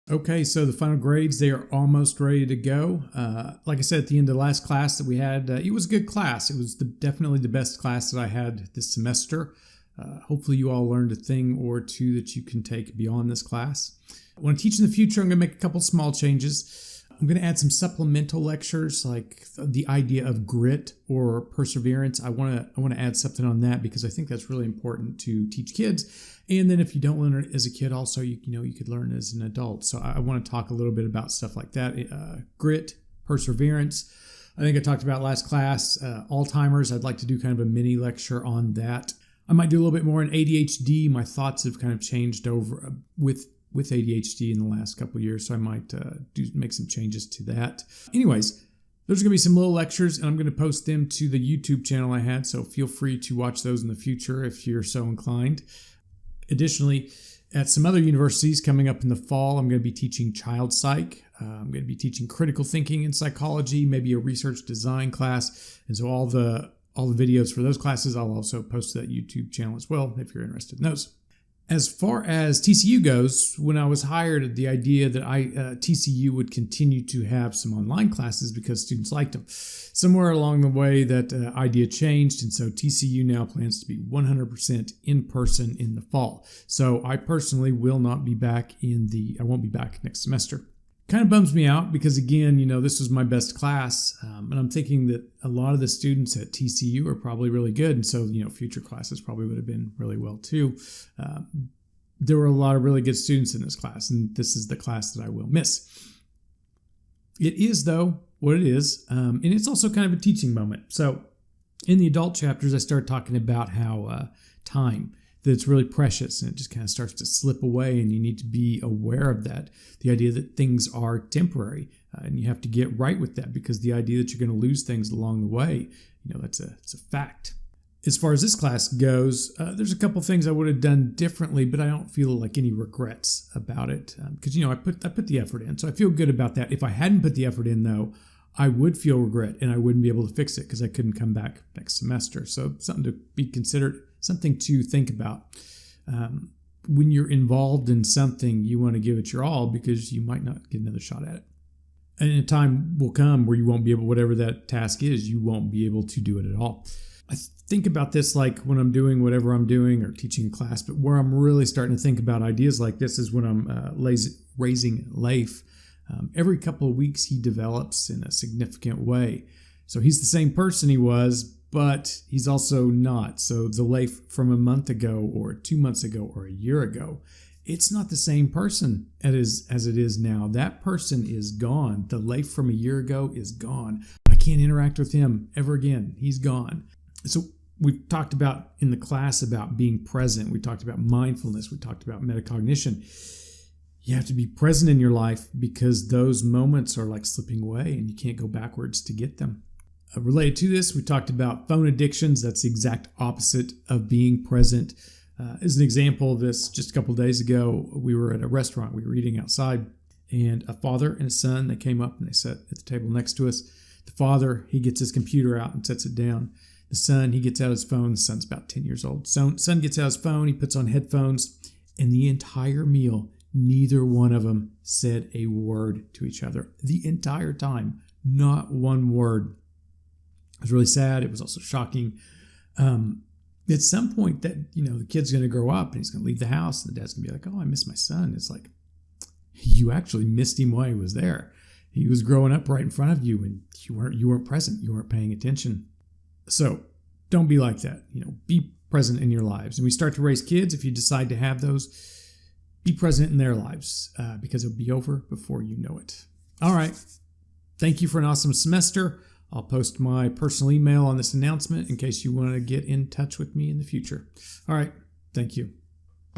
Okay, so the final grades, they are almost ready to go. Like I said at the end of the last class that we had, it was a good class. It was definitely the best class that I had this semester. Hopefully you all learned a thing or two that you can take beyond this class. I want to teach in the future. I'm going to make a couple small changes. I'm going to add some supplemental lectures like the idea of grit or perseverance. I want to add something on that because I think that's really important to teach kids. And then if you don't learn it as a kid, also you could learn as an adult. So I want to talk a little bit about stuff like that. Grit, perseverance. I think I talked about last class. Alzheimer's. I'd like to do kind of a mini lecture on that. I might do a little bit more on ADHD. My thoughts have kind of changed over with ADHD in the last couple of years, so I might make some changes to that. Anyways, there's going to be some little lectures, and I'm going to post them to the YouTube channel I had, so feel free to watch those in the future if you're so inclined. Additionally, at some other universities coming up in the fall, I'm going to be teaching child psych. I'm going to be teaching critical thinking and psychology, maybe a research design class, and so all the videos for those classes I'll also post to that YouTube channel as well if you're interested in those. As far as TCU goes, when I was hired, the idea that TCU would continue to have some online classes because students liked them. Somewhere along the way, that idea changed, and so TCU now plans to be 100% in person in the fall. So I personally will not be back I won't be back next semester. Kind of bums me out because, again, this was my best class, and I'm thinking that a lot of the students at TCU are probably really good, and so, future classes probably would have been really well too. There were a lot of really good students in this class, and this is the class that I will miss. It is, though, what it is, and it's also kind of a teaching moment. So in the adult chapters, I started talking about how time, that it's really precious and it just kind of starts to slip away, and you need to be aware of that. The idea that things are temporary, and you have to get right with that, because the idea that you're going to lose things along the way, it's a fact. As far as this class goes, there's a couple things I would have done differently, but I don't feel like any regrets about it because I put the effort in, so I feel good about that. If I hadn't put the effort in, though, I would feel regret and I wouldn't be able to fix it because I couldn't come back next semester. So something to be considered, something to think about. When you're involved in something, you want to give it your all because you might not get another shot at it. And a time will come where you won't be able, whatever that task is, you won't be able to do it at all. I think about this like when I'm doing whatever I'm doing or teaching a class, but where I'm really starting to think about ideas like this is when I'm raising Leif. Every couple of weeks he develops in a significant way. So he's the same person he was, but he's also not. So the Leif from a month ago or 2 months ago or a year ago, it's not the same person as it is now. That person is gone. The Leif from a year ago is gone. I can't interact with him ever again. He's gone. So we've talked about in the class about being present. We talked about mindfulness. We talked about metacognition. You have to be present in your life because those moments are like slipping away and you can't go backwards to get them. Related to this, we talked about phone addictions. That's the exact opposite of being present. As an example of this, just a couple of days ago, we were at a restaurant. We were eating outside, and a father and a son, they came up and they sat at the table next to us. The father, he gets his computer out and sets it down. The son, he gets out his phone. The son's about 10 years old. Son gets out his phone. He puts on headphones, and the entire meal, neither one of them said a word to each other. The entire time, not one word. It was really sad. It was also shocking. At some point that, the kid's going to grow up and he's going to leave the house and the dad's going to be like, oh, I miss my son. It's like, you actually missed him while he was there. He was growing up right in front of you and you weren't present. You weren't paying attention. So don't be like that. Be present in your lives. And we start to raise kids. If you decide to have those, be present in their lives because it'll be over before you know it. All right. Thank you for an awesome semester. I'll post my personal email on this announcement in case you want to get in touch with me in the future. All right. Thank you.